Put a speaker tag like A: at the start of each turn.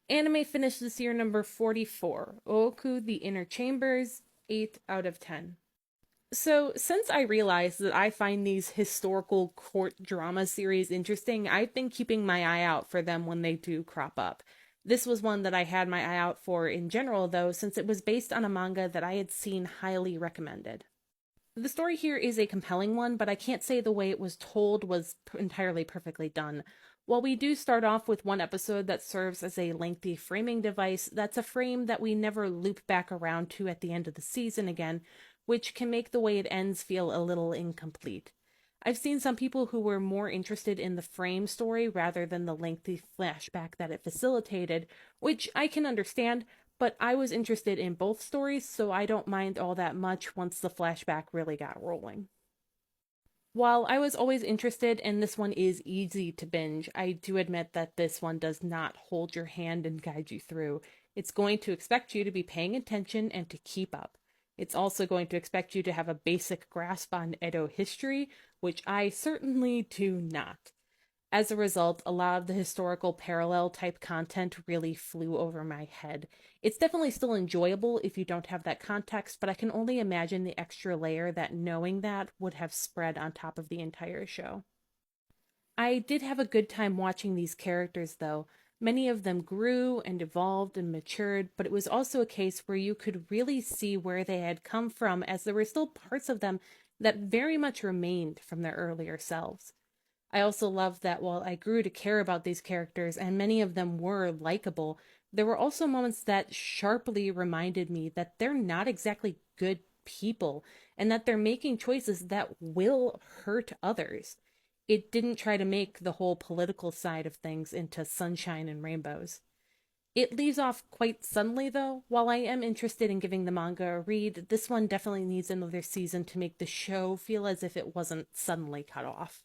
A: Anime finished this year number 44. Ooku, The Inner Chambers, 8 out of 10. So, since I realized that I find these historical court drama series interesting, I've been keeping my eye out for them when they do crop up. This was one that I had my eye out for in general, though, since it was based on a manga that I had seen highly recommended. The story here is a compelling one, but I can't say the way it was told was entirely perfectly done. While we do start off with one episode that serves as a lengthy framing device, that's a frame that we never loop back around to at the end of the season again, which can make the way it ends feel a little incomplete. I've seen some people who were more interested in the frame story rather than the lengthy flashback that it facilitated, which I can understand, but I was interested in both stories, so I don't mind all that much once the flashback really got rolling. While I was always interested, and this one is easy to binge, I do admit that this one does not hold your hand and guide you through. It's going to expect you to be paying attention and to keep up. It's also going to expect you to have a basic grasp on Edo history, which I certainly do not. As a result, a lot of the historical parallel type content really flew over my head. It's definitely still enjoyable if you don't have that context, but I can only imagine the extra layer that knowing that would have spread on top of the entire show. I did have a good time watching these characters, though. Many of them grew and evolved and matured, but it was also a case where you could really see where they had come from, as there were still parts of them that very much remained from their earlier selves. I also love that while I grew to care about these characters and many of them were likable, there were also moments that sharply reminded me that they're not exactly good people and that they're making choices that will hurt others. It didn't try to make the whole political side of things into sunshine and rainbows. It leaves off quite suddenly, though. While I am interested in giving the manga a read, this one definitely needs another season to make the show feel as if it wasn't suddenly cut off.